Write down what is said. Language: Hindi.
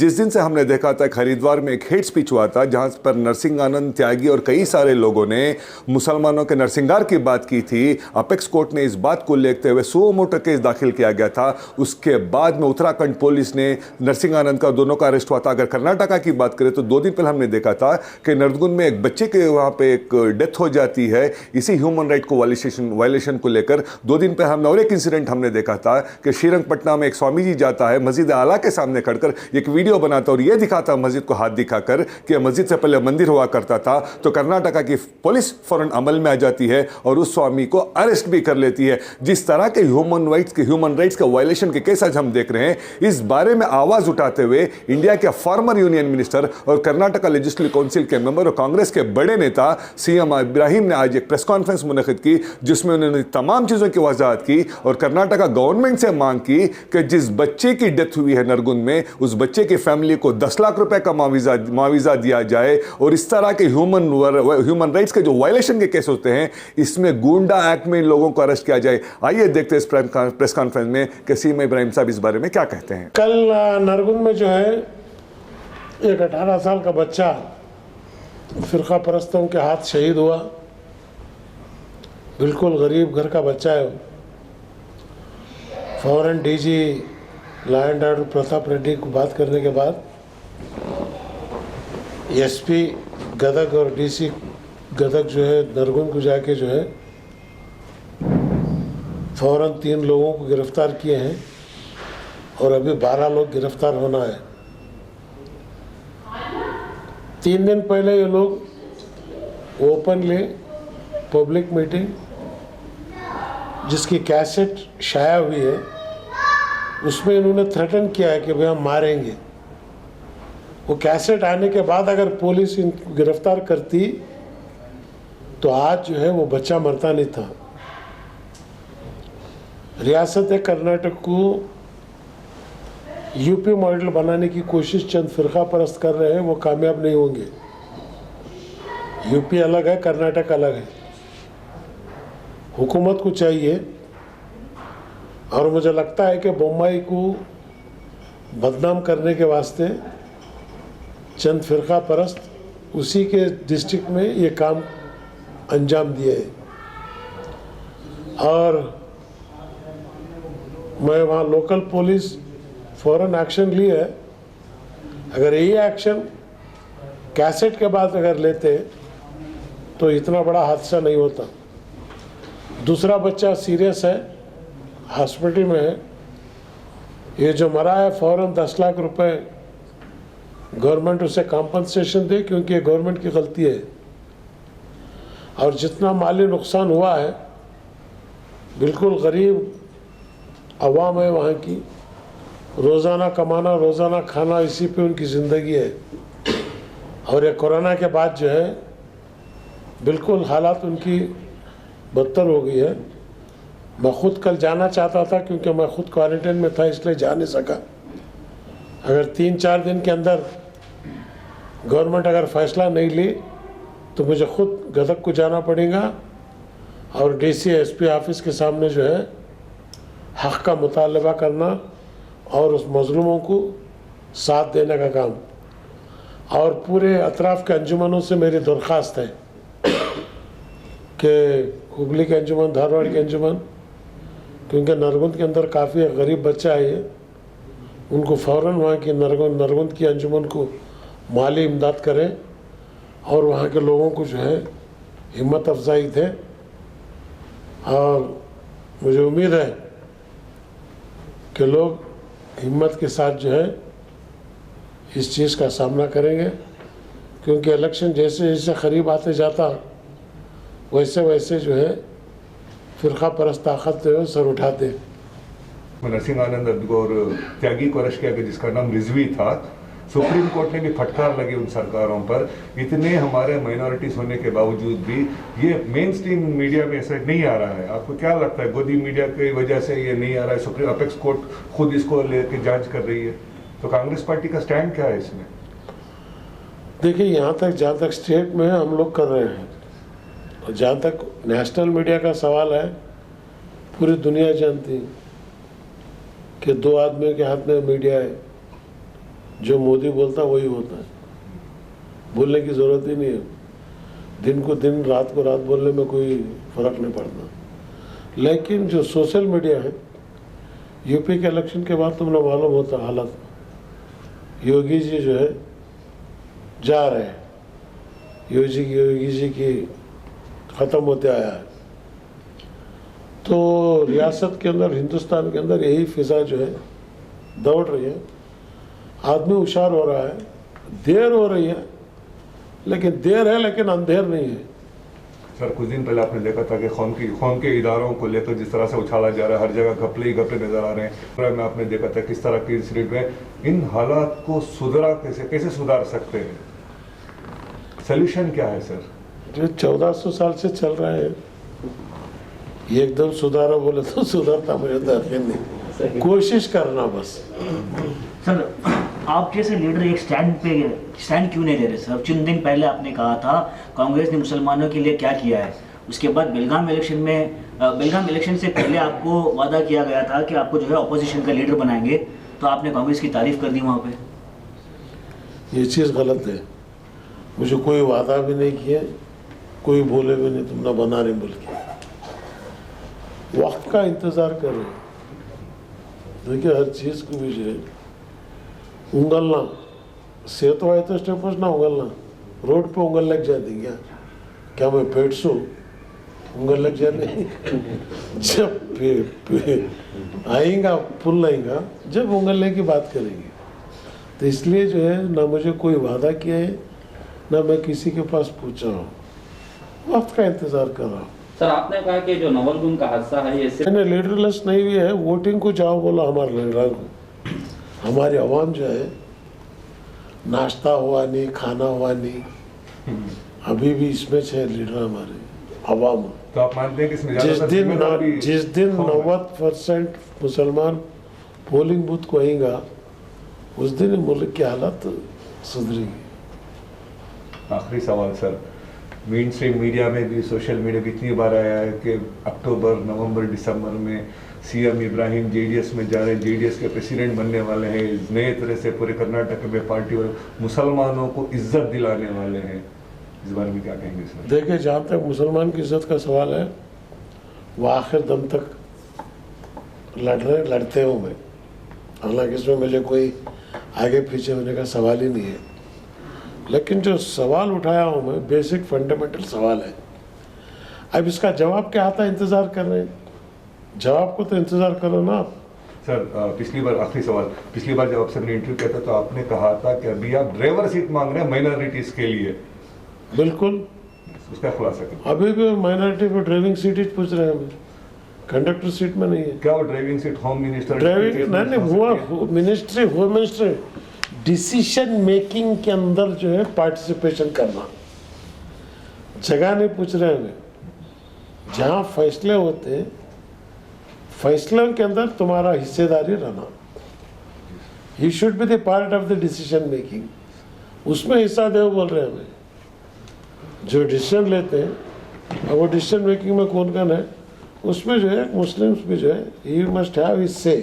जिस दिन से हमने देखा था हरिद्वार में एक हेट स्पीच हुआ था जहां पर नरसिंहानंद त्यागी और कई सारे लोगों ने मुसलमानों के नरसिंगार की बात की थी। अपेक्स कोर्ट ने इस बात को लेते हुए 100 मोटर केस दाखिल किया गया था। उसके बाद में उत्तराखंड पुलिस ने नरसिंहानंद का दोनों का अरेस्ट हुआ था। अगर कर्नाटका की बात करें तो 2 दिन पहले हमने देखा था कि नरदगुन में एक बच्चे के वहां पे एक डेथ हो जाती है इसी ह्यूमन राइट को वायलेशन को लेकर। 2 दिन पहले हमने और एक इंसिडेंट हमने देखा था कि श्रीरंगपटना में एक स्वामी जी जाता है मस्जिद आला के सामने खड़कर एक वीडियो बनाता और यह दिखाता मस्जिद को हाथ दिखाकर कि मस्जिद से पहले मंदिर हुआ करता था। तो कर्नाटका की पुलिस फौरन अमल में आ जाती है और उस स्वामी को अरेस्ट भी कर लेती है। जिस तरह के ह्यूमन राइट्स के वायलेशन के केस आज हम देख रहे हैं, इस बारे में आवाज उठाते हुए इंडिया के फॉर्मर यूनियन मिनिस्टर और कर्नाटका लेजिस्लेटिव काउंसिल के मेंबर और कांग्रेस के बड़े नेता सीएम इब्राहिम ने आज एक प्रेस कॉन्फ्रेंस मुनक्किद की जिसमें उन्होंने तमाम चीजों की वजाहत की और कर्नाटका गवर्नमेंट से मांग की कि जिस बच्चे की डेथ हुई है नरगुन में, उस बच्चे की फैमिली को 10 लाख रुपए का मुआवजा दिया जाए। और इस तरह के ह्यूमन राइट्स के जो वायलेशन के केस होते हैं इसमें गुंडा एक्ट में इन लोगों को अरेस्ट किया जाए। आइए देखते हैं इस प्रेस कॉन्फ्रेंस में कि सीएम इब्राहिम साहब इस बारे में क्या कहते हैं। कल नरगुन में जो है एक 18 साल का बच्चा फिरका परस्तों के हाथ शहीद हुआ। बिल्कुल गरीब घर का बच्चा है। फौरन DG law and order Pratap Reddy को बात करने के बाद एसपी गदग और डीसी गदग जो है नरगुन को जाके जो है फौरन 3 लोगों को गिरफ्तार किए हैं और अभी 12 लोग गिरफ्तार होना है। 3 दिन पहले ये लोग ओपनली पब्लिक मीटिंग जिसकी कैसेट शाया हुई है उसमें इन्होंने थ्रेटन किया है कि भाई हम मारेंगे। वो कैसेट आने के बाद अगर पुलिस इनको गिरफ्तार करती तो आज जो है वो बच्चा मरता नहीं था। रियासत कर्नाटक को यूपी मॉडल बनाने की कोशिश चंद फिरका परस्त कर रहे हैं, वो कामयाब नहीं होंगे। यूपी अलग है, कर्नाटक अलग है। हुकूमत को चाहिए और मुझे लगता है कि बम्बई को बदनाम करने के वास्ते चंद फिरका परस्त उसी के डिस्ट्रिक्ट में ये काम अंजाम दिए है। और मैं वहाँ लोकल पुलिस फौरन एक्शन ली है। अगर यही एक्शन कैसेट के बाद अगर लेते तो इतना बड़ा हादसा नहीं होता। दूसरा बच्चा सीरियस है, हॉस्पिटल में है। ये जो मरा है फौरन 10 लाख रुपए गवर्नमेंट उसे कॉम्पनसेशन दे क्योंकि ये गवर्नमेंट की गलती है। और जितना माली नुकसान हुआ है, बिल्कुल गरीब अवाम है वहाँ की, रोज़ाना कमाना रोज़ाना खाना इसी पे उनकी ज़िंदगी है। और ये कोरोना के बाद जो है बिल्कुल हालात उनकी बदतर हो गई है। मैं खुद कल जाना चाहता था क्योंकि मैं खुद क्वारंटाइन में था इसलिए जा नहीं सका। अगर 3-4 दिन के अंदर गवर्नमेंट अगर फैसला नहीं ली तो मुझे खुद गदग को जाना पड़ेगा और डीसी एसपी ऑफिस के सामने जो है हक़ का मुतालबा करना और उस मज़लूमों को साथ देने का काम। और पूरे अतराफ़ के अंजुमनों से मेरी दरख्वास्त है कि हुबली के अंजुमन, धारवाड़ के अंजुमन, क्योंकि नरगुन के अंदर काफ़ी गरीब बच्चा है ये, उनको फ़ौरन वहाँ की नरगुन की अंजुमन को माली इमदाद करें और वहाँ के लोगों को जो है हिम्मत अफजाई दें। और मुझे उम्मीद है कि लोग हिम्मत के साथ जो है इस चीज़ का सामना करेंगे, क्योंकि इलेक्शन जैसे जैसे करीब आते जाता वैसे वैसे जो है फिरका परस्त ताकत जो है सर उठाते। नरसिंहानंद और त्यागी को अरेस्ट किया गया जिसका नाम रिजवी था। सुप्रीम कोर्ट ने भी फटकार लगी उन सरकारों पर। इतने हमारे माइनॉरिटीज होने के बावजूद भी ये मेन स्ट्रीम मीडिया में ऐसा नहीं आ रहा है। आपको क्या लगता है गोदी मीडिया की वजह से ये नहीं आ रहा है? सुप्रीम अपेक्स कोर्ट खुद इसको लेकर जांच कर रही है, तो कांग्रेस पार्टी का स्टैंड क्या है इसमें? देखिए, यहाँ तक जहाँ तक स्टेट में हम लोग कर रहे हैं और जहाँ तक नेशनल मीडिया का सवाल है, पूरी दुनिया जानती कि 2 आदमियों के हाथ में मीडिया है। जो मोदी बोलता वही होता है, बोलने की ज़रूरत ही नहीं है। दिन को दिन, रात को रात बोलने में कोई फ़र्क नहीं पड़ता। लेकिन जो सोशल मीडिया है, यूपी के इलेक्शन के बाद तुमने मालूम होता हालत, योगी जी जो है जा रहे हैं, योगी जी की ख़त्म होते आया है। तो रियासत के अंदर, हिंदुस्तान के अंदर यही फिजा जो है दौड़ रही है। आदमी होशियार हो रहा है, देर हो रही है, लेकिन देर है लेकिन अंधेर नहीं है। सर, कुछ दिन पहले आपने देखा था कि कौम के इदारों को लेकर जिस तरह से उछाला जा रहा है, हर जगह घपले ही घपले नजर आ रहे हैं। पूरा में आपने देखा था किस तरह की इंसिडेंट में इन हालात को कैसे सुधार सकते हैं? सोल्यूशन क्या है सर? जो 1400 साल से चल रहा है, ये एकदम सुधारा बोले तो सुधरता मुझे तो यकीन नहीं, कोशिश करना बस। सर, आप जैसे लीडर एक स्टैंड क्यों नहीं ले रहे सर? चंद दिन पहले आपने कहा था कांग्रेस ने मुसलमानों के लिए क्या किया है। उसके बाद बेलगाम इलेक्शन से पहले आपको वादा किया गया था कि आपको जो है अपोजिशन का लीडर बनाएंगे, तो आपने कांग्रेस की तारीफ कर दी वहाँ पे। ये चीज़ गलत है। मुझे कोई वादा भी नहीं किया, कोई बोले भी नहीं तुमने बना रहे बोल के। वक्त का इंतज़ार कर रहे हैं। देखिए, हर चीज़ को भी जो है उंगलना, सेहत वाले तो स्टेपस ना उंगलना, रोड पे उंगल लग जाती क्या मैं पेट सो उंगल लग जाने जब आएगा पुल आएगा, जब उंगलने की बात करेंगे। तो इसलिए जो है ना मुझे कोई वादा किया है, ना मैं किसी के पास पूछा हूँ, वक्त का इंतज़ार कर रहा हूँ। सर, आपने कहा कि जो नवलगुन का हादसा है ये मैंने लीडरलेस नहीं भी है, वोटिंग को जाओ बोला हमारे लीडर को। हमारी आवाम जो है, नाश्ता हुआ नहीं, खाना हुआ नहीं, अभी भी इसमें है लीडर हमारे आवाम। तो आप मानते हैं कि इसमें जिस दिन 90% मुसलमान पोलिंग बूथ को आएगा, उस दिन मुल्क की हालत सुधरेगी। आखिरी सवाल सर, मेन स्ट्रीम मीडिया में भी, सोशल मीडिया भी इतनी बार आया है कि अक्टूबर, नवंबर, दिसंबर में सीएम इब्राहिम जेडीएस में जा रहे हैं, जेडीएस के प्रेसिडेंट बनने वाले हैं, नए तरह से पूरे कर्नाटक में पार्टी और मुसलमानों को इज्जत दिलाने वाले हैं। इस बारे में क्या कहेंगे सर? देखिए, जहाँ तक मुसलमान की इज्जत का सवाल है, वो आखिर दम तक लड़ते हूँ मैं। हालांकि इसमें मुझे कोई आगे पीछे होने का सवाल ही नहीं है, लेकिन जो सवाल उठाया हूँ मैं, बेसिक फंडामेंटल सवाल है। अब इसका जवाब क्या आता है, इंतज़ार कर रहे हैं। जवाब को तो इंतज़ार करो ना आप। सर, पिछली बार, आखिरी सवाल, पिछली बार जब आपसे मैंने इंटरव्यू किया था तो आपने कहा था कि अभी आप ड्राइवर सीट मांग रहे हैं माइनॉरिटीज़ के लिए। बिल्कुल, उसका खुलासा करें। अभी भी माइनॉरिटी को ड्राइविंग सीट ही पूछ रहे हैं हमें, कंडक्टर सीट में नहीं है। क्या वो driving seat home minister driving नहीं, वो ministry, home ministry decision making के अंदर जो है पार्टिसिपेशन करना, जगह नहीं पूछ रहे हमें। जहाँ फैसले होते हैं, फैसलों के अंदर तुम्हारा हिस्सेदारी रहना। You should be the part of the decision making, उसमें हिस्सा दे बोल रहे हैं हमें। जो डिसीजन लेते हैं, और वो डिसीजन मेकिंग में कौन कौन है, उसमें जो है मुस्लिम्स भी जो है, ही मस्ट हैव हिज से।